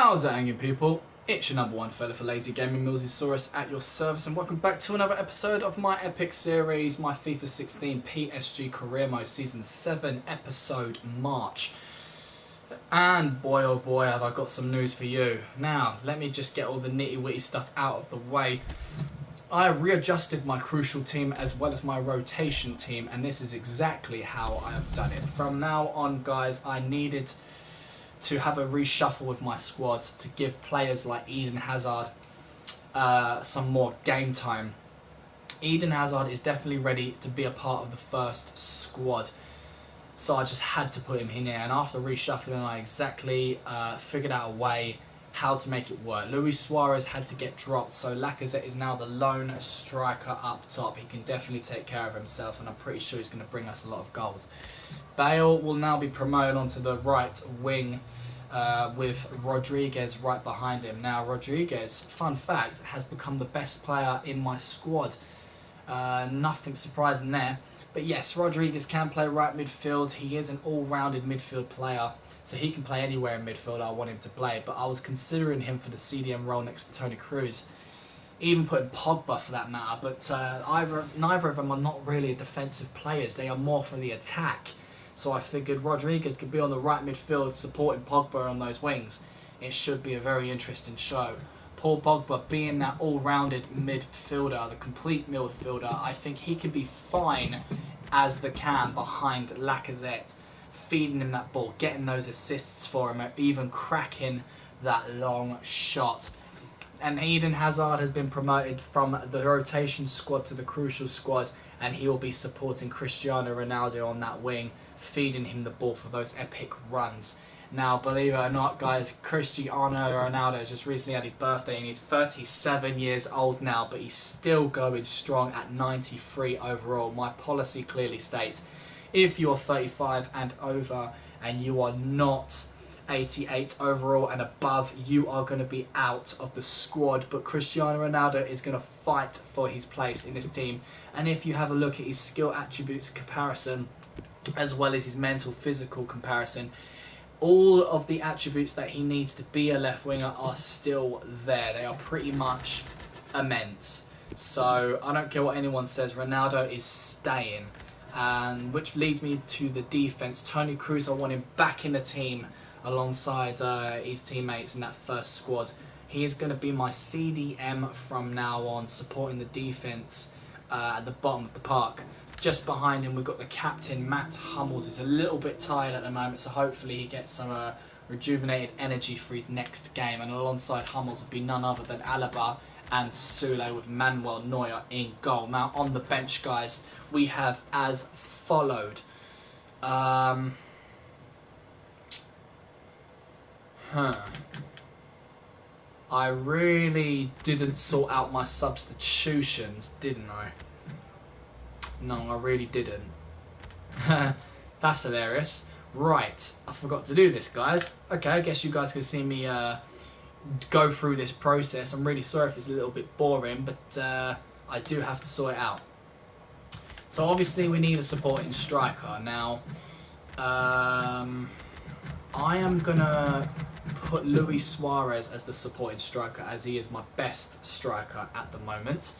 How's it hanging, people? It's your number one fella for lazy gaming, MillzySawUs at your service, and welcome back to another episode of my epic series, my FIFA 16 PSG Career Mode Season 7 Episode March. And boy oh boy have I got some news for you. Now, let me just get all the nitty witty stuff out of the way. I have readjusted my crucial team as well as my rotation team, and this is exactly how I have done it. From now on, guys, I needed to have a reshuffle with my squad to give players like Eden Hazard some more game time. Eden Hazard is definitely ready to be a part of the first squad, so I just had to put him in here. And after reshuffling, I exactly figured out a way how to make it work. Luis Suarez had to get dropped, so Lacazette is now the lone striker up top. He can definitely take care of himself, and I'm pretty sure he's going to bring us a lot of goals. Bale will now be promoted onto the right wing with Rodriguez right behind him. Now, Rodriguez, fun fact, has become the best player in my squad. Nothing surprising there. But yes, Rodriguez can play right midfield. He is an all-rounded midfield player, so he can play anywhere in midfield I want him to play. But I was considering him for the CDM role next to Toni Kroos. Even putting Pogba for that matter. But neither of them are not really defensive players. They are more for the attack. So I figured Rodriguez could be on the right midfield supporting Pogba on those wings. It should be a very interesting show. Paul Pogba being that all-rounded midfielder, the complete midfielder, I think he could be fine as the cam behind Lacazette, feeding him that ball, getting those assists for him, or even cracking that long shot. And Eden Hazard has been promoted from the rotation squad to the crucial squad, and he will be supporting Cristiano Ronaldo on that wing, feeding him the ball for those epic runs. Now, believe it or not, guys, Cristiano Ronaldo just recently had his birthday, and he's 37 years old now, but he's still going strong at 93 overall. My policy clearly states, if you are 35 and over and you are not 88 overall and above, you are going to be out of the squad. But Cristiano Ronaldo is going to fight for his place in this team. And if you have a look at his skill attributes comparison, as well as his mental physical comparison, all of the attributes that he needs to be a left winger are still there. They are pretty much immense. So I don't care what anyone says, Ronaldo is staying. And which leads me to the defense. Toni Kroos, I want him back in the team alongside his teammates in that first squad. He is going to be my CDM from now on, supporting the defense at the bottom of the park. Just behind him, we've got the captain, Matt Hummels. He's a little bit tired at the moment, so hopefully he gets some rejuvenated energy for his next game. And alongside Hummels would be none other than Alaba and Sule, with Manuel Neuer in goal. Now, on the bench, guys, we have as followed. I really didn't sort out my substitutions, didn't I? No, I really didn't. That's hilarious. Right, I forgot to do this, guys. Okay, I guess you guys can see me go through this process. I'm really sorry if it's a little bit boring, but I do have to sort it out. So obviously we need a supporting striker. Now, I am going to put Luis Suarez as the supporting striker, as he is my best striker at the moment.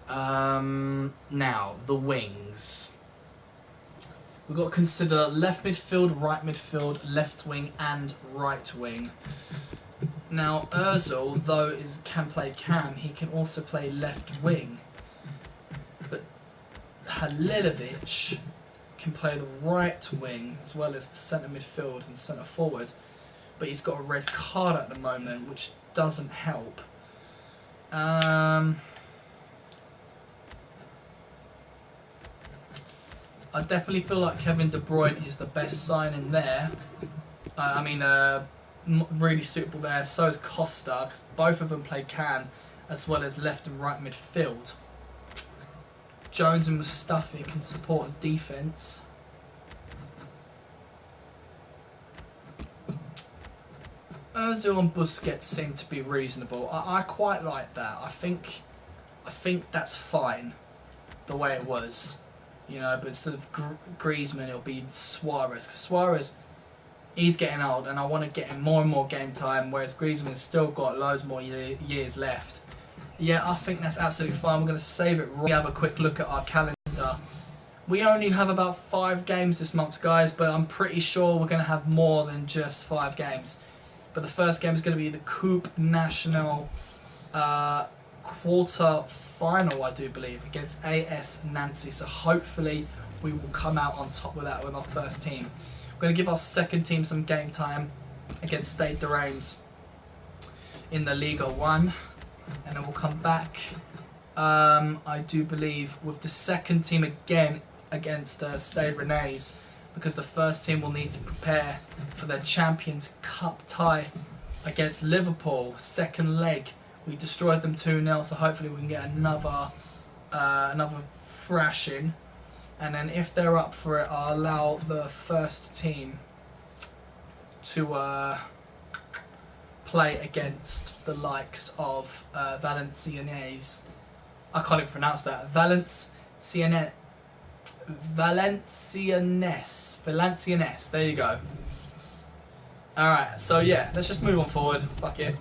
Now, the wings. We've got to consider left midfield, right midfield, left wing and right wing. Now, Ozil, though can play cam, he can also play left wing. But Halilovic can play the right wing as well as the centre midfield and centre forward. But he's got a red card at the moment, which doesn't help. I definitely feel like Kevin De Bruyne is the best signing there. Really suitable there. So is Costa, because both of them play cam, as well as left and right midfield. Jones and Mustafi can support defence. Ozil and Busquets seem to be reasonable. I quite like that. I think that's fine, the way it was. You know, but instead of Griezmann, it'll be Suarez. Suarez he's getting old, and I want to get him more and more game time, whereas Griezmann's still got loads more years left. Yeah, I think that's absolutely fine. We're going to save it. We have a quick look at our calendar. We only have about 5 games this month, guys, but I'm pretty sure we're going to have more than just 5 games. But the first game is going to be the Coupe National quarter final, I do believe, against AS Nancy. So hopefully we will come out on top with that with our first team. We're going to give our second team some game time against Stade de Reims in the Liga 1. And then we'll come back, I do believe, with the second team again against Stade Rennais, because the first team will need to prepare for their Champions Cup tie against Liverpool. Second leg, we destroyed them 2-0, so hopefully we can get another thrashing. And then if they're up for it, I'll allow the first team to play against the likes of Valenciennes. I can't even pronounce that. Valenciennes. There you go. Alright, so yeah, let's just move on forward. Fuck it.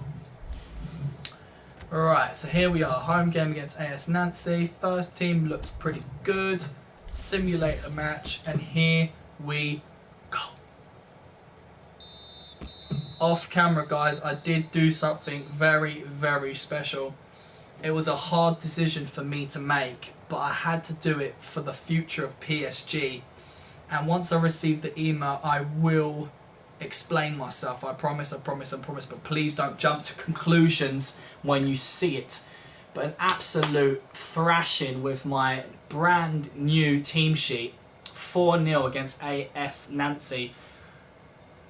Alright, so here we are. Home game against AS Nancy. First team looks pretty good. Simulate a match, and here we go. Off camera, guys, I did do something very, very special. It was a hard decision for me to make, but I had to do it for the future of PSG. And once I receive the email, I will explain myself. I promise, but please don't jump to conclusions when you see it. But an absolute thrashing with my brand new team sheet. 4-0 against AS Nancy.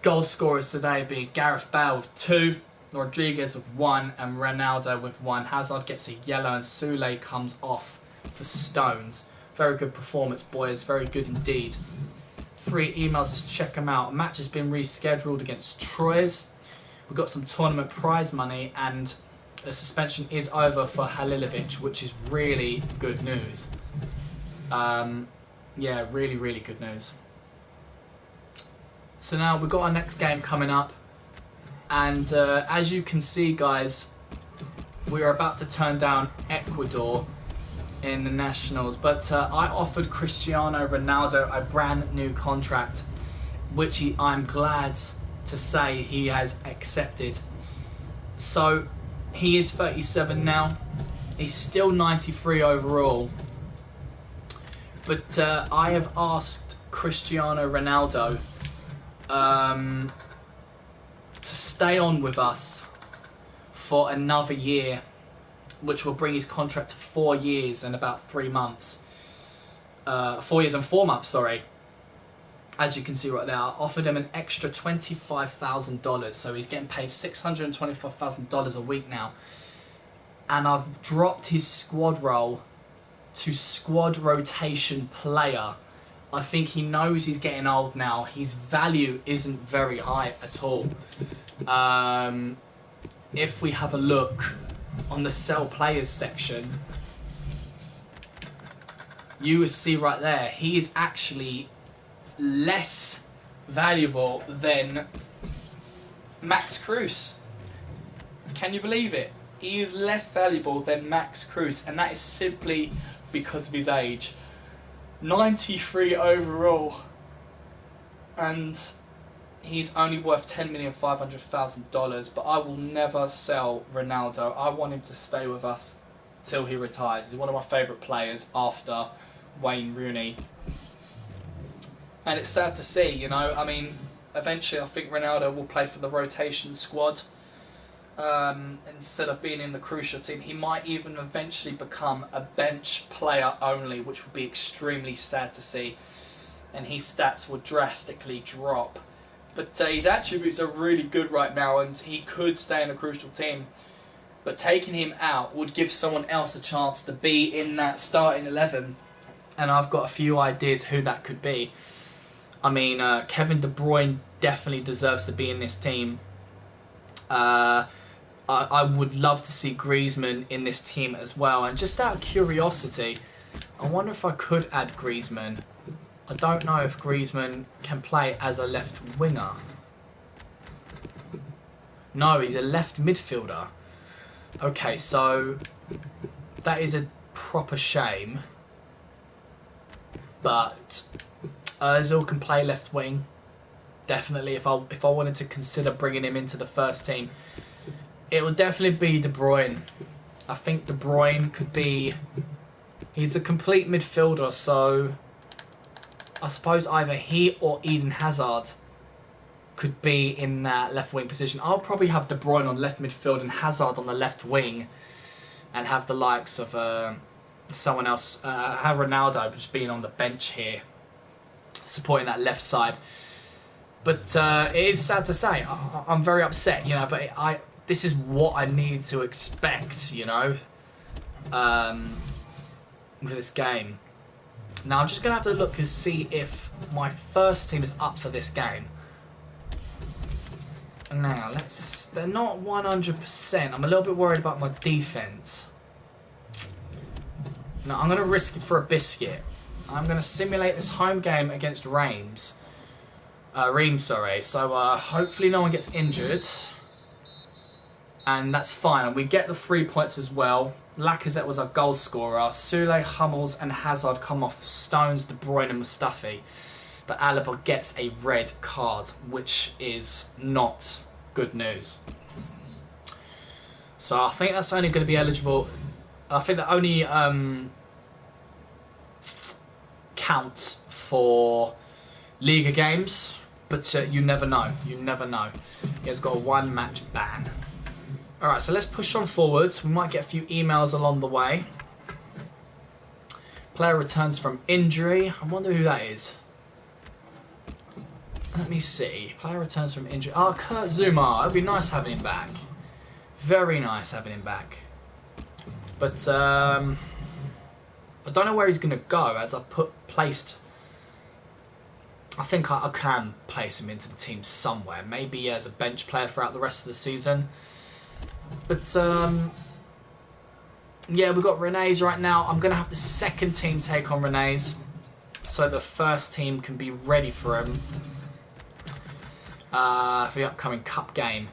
Goal scorers today being Gareth Bale with 2, Rodriguez with 1, and Ronaldo with 1. Hazard gets a yellow and Soule comes off for Stones. Very good performance, boys. Very good indeed. 3 emails, let's check them out. A match has been rescheduled against Troyes. We've got some tournament prize money, and the suspension is over for Halilovic, which is really good news. Yeah, really, really good news. So now we've got our next game coming up, and as you can see, guys, we are about to turn down Ecuador in the Nationals, but I offered Cristiano Ronaldo a brand new contract, which I'm glad to say he has accepted. So he is 37 now. He's still 93 overall, but I have asked Cristiano Ronaldo to stay on with us for another year, which will bring his contract to 4 years and about 3 months. 4 years and 4 months, sorry. As you can see right there, I offered him an extra $25,000, so he's getting paid $625,000 a week now. And I've dropped his squad role to squad rotation player. I think he knows he's getting old now. His value isn't very high at all. If we have a look on the sell players section, you will see right there, he is actually less valuable than Max Cruz. Can you believe it? He is less valuable than Max Cruz, and that is simply because of his age. 93 overall, and he's only worth $10,500,000. But I will never sell Ronaldo. I want him to stay with us till he retires. He's one of my favourite players after Wayne Rooney. And it's sad to see, you know. I mean, eventually I think Ronaldo will play for the rotation squad instead of being in the crucial team. He might even eventually become a bench player only, which would be extremely sad to see. And his stats would drastically drop. But his attributes are really good right now, and he could stay in a crucial team. But taking him out would give someone else a chance to be in that starting 11. And I've got a few ideas who that could be. I mean, Kevin De Bruyne definitely deserves to be in this team. I would love to see Griezmann in this team as well. And just out of curiosity, I wonder if I could add Griezmann. I don't know if Griezmann can play as a left winger. No, he's a left midfielder. Okay, so that is a proper shame. But Ozil can play left wing. Definitely, if I wanted to consider bringing him into the first team, it would definitely be De Bruyne. I think De Bruyne could be... He's a complete midfielder, so I suppose either he or Eden Hazard could be in that left wing position. I'll probably have De Bruyne on left midfield and Hazard on the left wing, and have the likes of someone else, have Ronaldo just being on the bench here, supporting that left side. But it is sad to say, I'm very upset, you know. But this is what I need to expect, you know, for this game. Now I'm just gonna have to look to see if my first team is up for this game. Now they're not 100%. I'm a little bit worried about my defense. Now I'm gonna risk it for a biscuit. I'm gonna simulate this home game against Reims. Sorry. So hopefully no one gets injured, and that's fine. And we get the 3 points as well. Lacazette was our goal scorer. Soulé, Hummels, and Hazard come off Stones, De Bruyne, and Mustafi. But Alaba gets a red card, which is not good news. So I think that's only going to be eligible. I think that only counts for Liga games, but you never know. You never know. He has got a one-match ban. Alright, so let's push on forwards. We might get a few emails along the way. Player returns from injury. I wonder who that is. Let me see. Player returns from injury. Oh, Kurt Zouma. It'd be nice having him back. Very nice having him back. But I don't know where he's going to go, as I've placed... I think I can place him into the team somewhere. Maybe as a bench player throughout the rest of the season. But, yeah, we've got René's right now. I'm going to have the second team take on René's, so the first team can be ready for him for the upcoming cup game.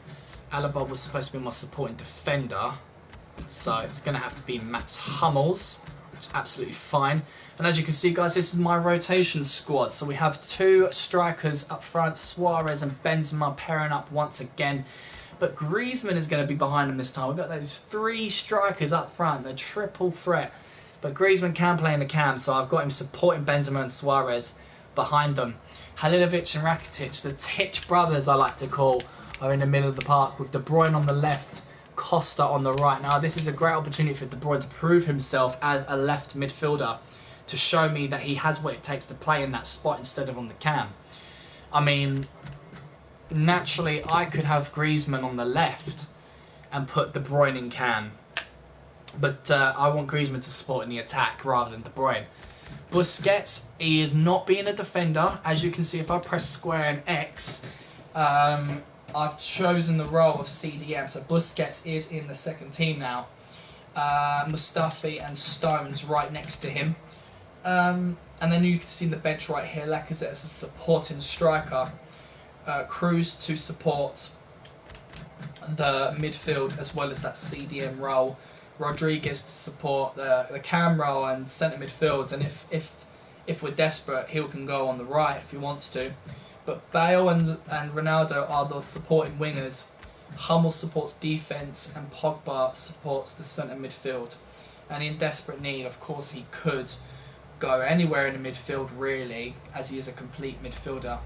Alaba was supposed to be my supporting defender, so it's going to have to be Mats Hummels, which is absolutely fine. And as you can see, guys, this is my rotation squad. So we have two strikers up front, Suarez and Benzema pairing up once again. But Griezmann is going to be behind them this time. We've got those three strikers up front, the triple threat. But Griezmann can play in the cam, so I've got him supporting Benzema and Suarez behind them. Halilovic and Rakitic, the Titch brothers I like to call, are in the middle of the park with De Bruyne on the left, Costa on the right. Now this is a great opportunity for De Bruyne to prove himself as a left midfielder, to show me that he has what it takes to play in that spot instead of on the cam. I mean, naturally I could have Griezmann on the left and put De Bruyne in cam, but I want Griezmann to support in the attack rather than De Bruyne. Busquets, he is not being a defender. As you can see, if I press square and X, I've chosen the role of CDM, so Busquets is in the second team now. Mustafi and Stones right next to him. And then you can see the bench right here, Lacazette as a supporting striker. Cruz to support the midfield as well as that CDM role. Rodriguez to support the cam role and centre midfield. And if we're desperate, he can go on the right if he wants to. But Bale and Ronaldo are the supporting wingers. Hummel supports defence and Pogba supports the centre midfield. And in desperate need, of course, he could go anywhere in the midfield really, as he is a complete midfielder.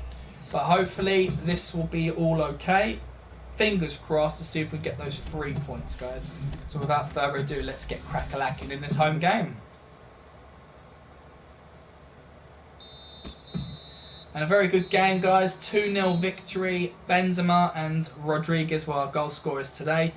But hopefully this will be all okay. Fingers crossed to see if we get those 3 points, guys. So without further ado, let's get crack-a-lacking in this home game. And a very good game, guys. 2-0 victory. Benzema and Rodriguez were our goal scorers today.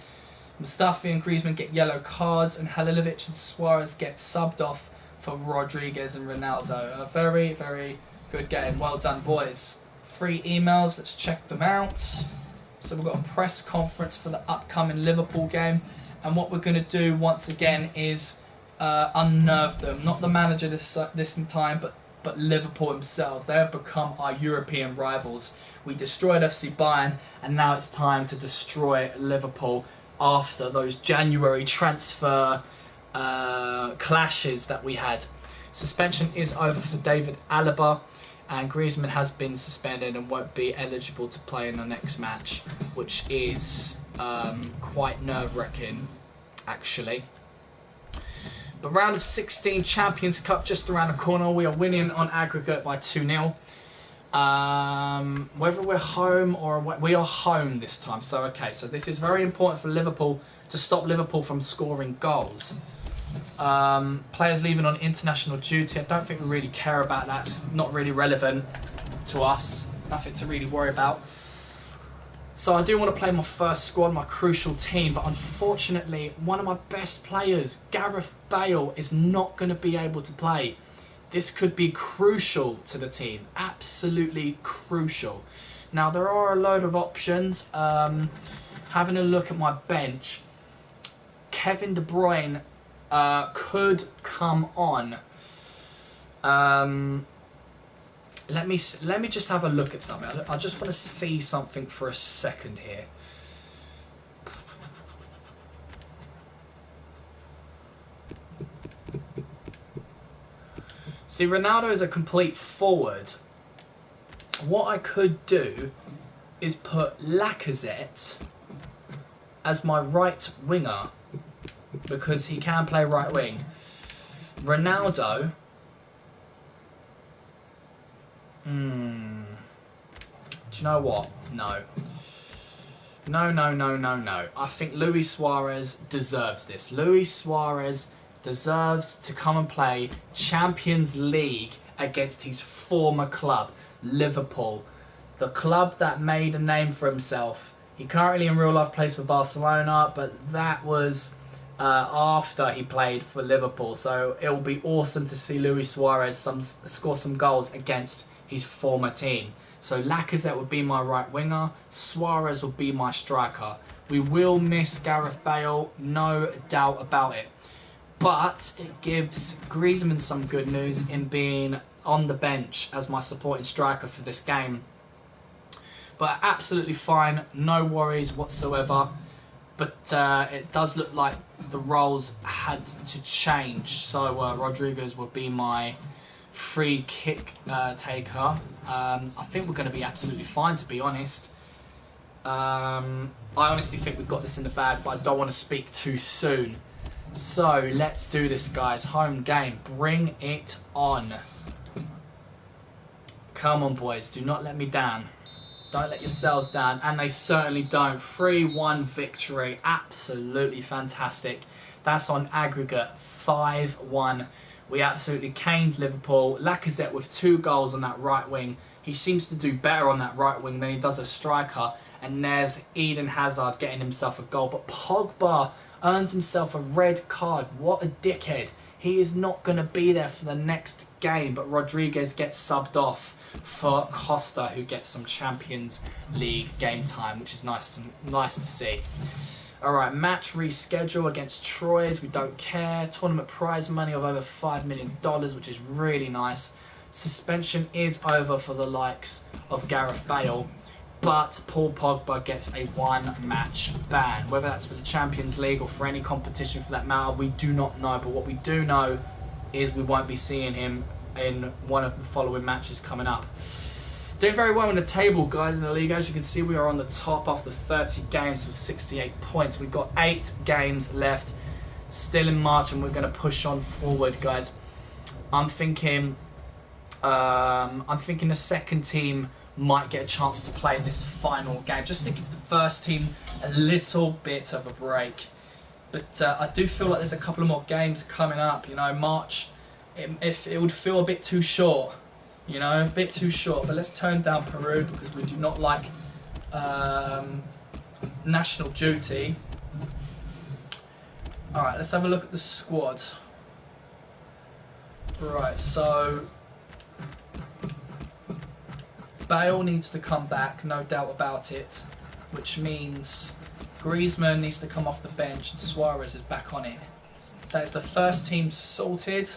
Mustafi and Griezmann get yellow cards, and Halilovic and Suarez get subbed off for Rodriguez and Ronaldo. A very, very good game. Well done, boys. 3 emails. Let's check them out. So we've got a press conference for the upcoming Liverpool game. And what we're going to do once again is unnerve them. Not the manager this time, but but Liverpool themselves. They have become our European rivals. We destroyed FC Bayern, and now it's time to destroy Liverpool after those January transfer clashes that we had. Suspension is over for David Alaba, and Griezmann has been suspended and won't be eligible to play in the next match, which is quite nerve-wracking, actually. But round of 16 Champions Cup just around the corner. We are winning on aggregate by 2-0. Whether we're home or away, we are home this time. So, okay, so this is very important for Liverpool to stop Liverpool from scoring goals. Players leaving on international duty. I don't think we really care about that. It's not really relevant to us. Nothing to really worry about. So I do want to play my first squad, my crucial team, but unfortunately, one of my best players, Gareth Bale, is not going to be able to play. This could be crucial to the team. Absolutely crucial. Now, there are a load of options. Having a look at my bench, Kevin De Bruyne could come on. Let me just have a look at something. I just want to see something for a second here. See, Ronaldo is a complete forward. What I could do is put Lacazette as my right winger, because he can play right wing. Ronaldo. Do you know what? No. No. I think Luis Suarez deserves this. Luis Suarez deserves to come and play Champions League against his former club, Liverpool. The club that made a name for himself. He currently in real life plays for Barcelona, but that was after he played for Liverpool. So it will be awesome to see Luis Suarez score some goals against his former team. So Lacazette would be my right winger. Suarez will be my striker. We will miss Gareth Bale, no doubt about it. But it gives Griezmann some good news in being on the bench as my supporting striker for this game. But absolutely fine, no worries whatsoever. But it does look like the roles had to change. So Rodriguez will be my free kick taker. I think we're going to be absolutely fine, to be honest. I honestly think we've got this in the bag, but I don't want to speak too soon. So let's do this, guys. Home game. Bring it on. Come on, boys. Do not let me down. Don't let yourselves down. And they certainly don't. 3-1 victory. Absolutely fantastic. That's on aggregate 5-1. We absolutely caned Liverpool. Lacazette with 2 goals on that right wing. He seems to do better on that right wing than he does as striker. And there's Eden Hazard getting himself a goal. But Pogba earns himself a red card. What a dickhead. He is not going to be there for the next game. But Rodriguez gets subbed off for Costa, who gets some Champions League game time, which is nice to see. Alright, match reschedule against Troyes. We don't care. Tournament prize money of over $5 million, which is really nice. Suspension is over for the likes of Gareth Bale. But Paul Pogba gets a 1-match ban. Whether that's for the Champions League or for any competition for that matter, we do not know. But what we do know is we won't be seeing him in one of the following matches coming up. Doing very well in the table, guys, in the league. As you can see, we are on the top after 30 games with 68 points. We've got 8 games left, still in March, and we're going to push on forward, guys. I'm thinking the second team might get a chance to play this final game, just to give the first team a little bit of a break. But I do feel like there's a couple of more games coming up. You know, March, it would feel a bit too short. You know, a bit too short. But let's turn down Peru because we do not like national duty. Alright, let's have a look at the squad. Right, so Bale needs to come back, no doubt about it. Which means Griezmann needs to come off the bench and Suarez is back on it. That is the first team sorted.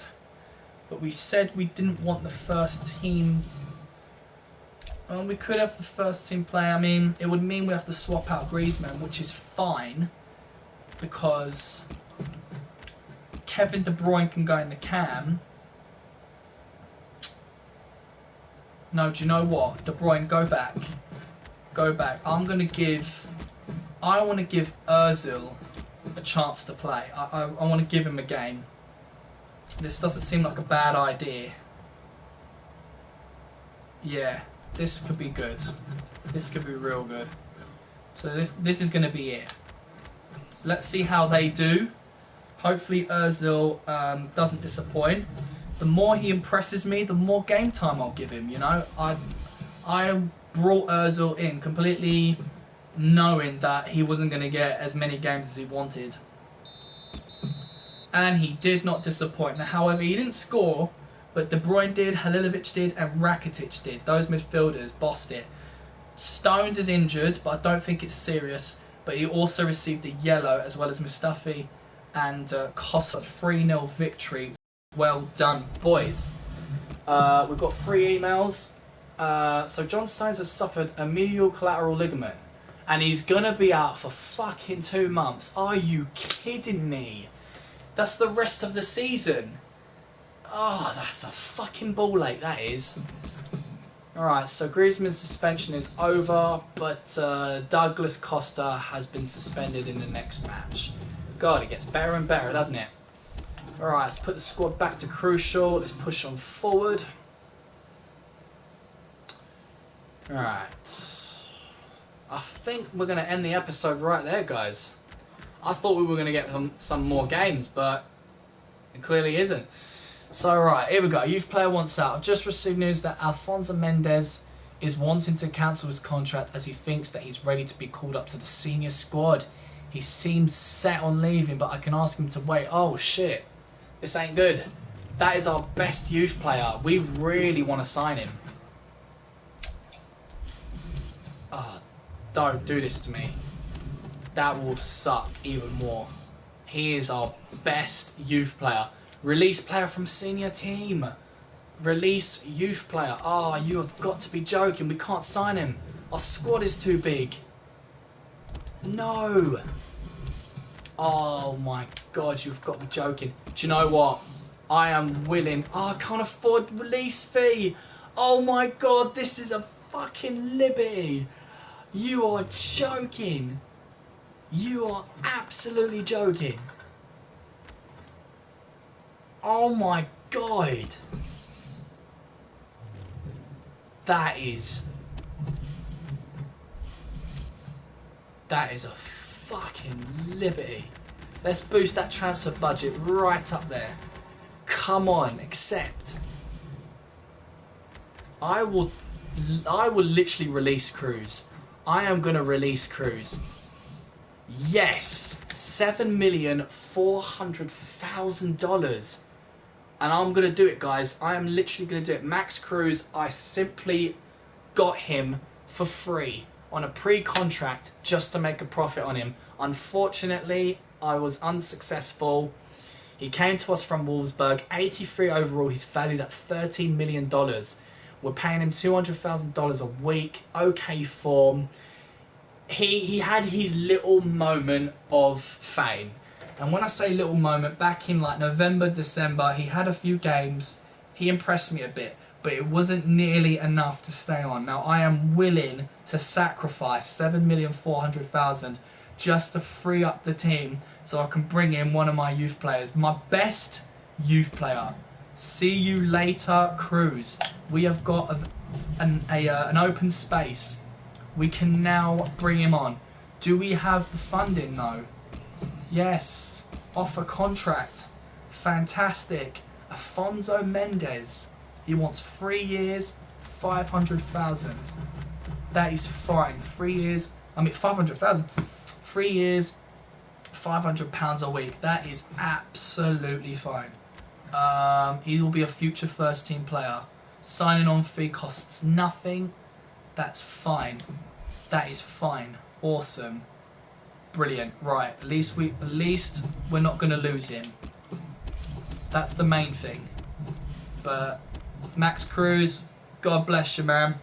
But we said we didn't want the first team. Well, we could have the first team player. I mean, it would mean we have to swap out Griezmann, which is fine. Because Kevin De Bruyne can go in the cam. No, do you know what? De Bruyne, go back. Go back. I want to give Ozil a chance to play. I want to give him a game. This doesn't seem like a bad idea. Yeah, this could be good. This could be real good. So this is going to be it. Let's see how they do. Hopefully Ozil doesn't disappoint. The more he impresses me, the more game time I'll give him. You know, I brought Ozil in completely knowing that he wasn't going to get as many games as he wanted. And he did not disappoint. Now, however, he didn't score, but De Bruyne did, Halilovic did, and Rakitic did. Those midfielders bossed it. Stones is injured, but I don't think it's serious. But he also received a yellow, as well as Mustafi and Costa. 3-0 victory. Well done, boys. We've got 3 emails. So John Stones has suffered a medial collateral ligament, and he's gonna be out for fucking 2 months. Are you kidding me? That's the rest of the season. Oh, that's a fucking ball ache, that is. Alright, so Griezmann's suspension is over, but Douglas Costa has been suspended in the next match. God, it gets better and better, doesn't it? Alright, let's put the squad back to crucial. Let's push on forward. Alright. I think we're going to end the episode right there, guys. I thought we were going to get some more games, but it clearly isn't. So, right, here we go. Youth player wants out. I've just received news that Alfonso Mendes is wanting to cancel his contract as he thinks that he's ready to be called up to the senior squad. He seems set on leaving, but I can ask him to wait. Oh, shit. This ain't good. That is our best youth player. We really want to sign him. Oh, don't do this to me. That will suck even more. He is our best youth player. Release player from senior team. Release youth player. Oh, you have got to be joking. We can't sign him. Our squad is too big. No. Oh my God, you've got to be joking. Do you know what? I am willing. Oh, I can't afford release fee. Oh my God, this is a fucking liberty. You are joking. You are absolutely joking. Oh my God. That is a fucking liberty. Let's boost that transfer budget right up there. Come on, accept. I will literally release Cruz. I am going to release Cruz. Yes, $7,400,000. And I'm going to do it, guys. I am literally going to do it. Max Cruz, I simply got him for free on a pre-contract just to make a profit on him. Unfortunately, I was unsuccessful. He came to us from Wolfsburg. 83 overall. He's valued at $13 million. We're paying him $200,000 a week. Okay form. He had his little moment of fame. And when I say little moment, back in like November, December, he had a few games. He impressed me a bit, but it wasn't nearly enough to stay on. Now, I am willing to sacrifice $7,400,000 just to free up the team so I can bring in one of my youth players. My best youth player. See you later, Cruz. We have got an open space. We can now bring him on. Do we have the funding though? Yes. Offer contract. Fantastic. Alfonso Mendes. He wants 3 years, 500,000. That is fine. 3 years. I mean 500,000. 3 years, £500 a week. That is absolutely fine. He will be a future first team player. Signing on fee costs nothing. That's fine. That is fine. Awesome. Brilliant. Right. At least we're not going to lose him. That's the main thing. But Max Cruz, God bless you, man.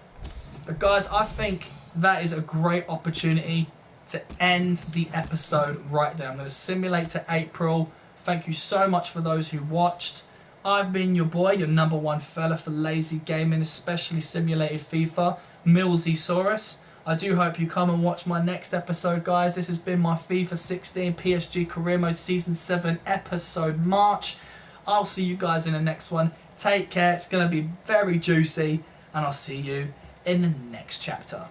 But guys, I think that is a great opportunity to end the episode right there. I'm going to simulate to April. Thank you so much for those who watched. I've been your boy, your number one fella for lazy gaming, especially simulated FIFA, MillzySawUs. I do hope you come and watch my next episode, guys. This has been my FIFA 16 PSG Career Mode Season 7 episode March. I'll see you guys in the next one. Take care. It's going to be very juicy. And I'll see you in the next chapter.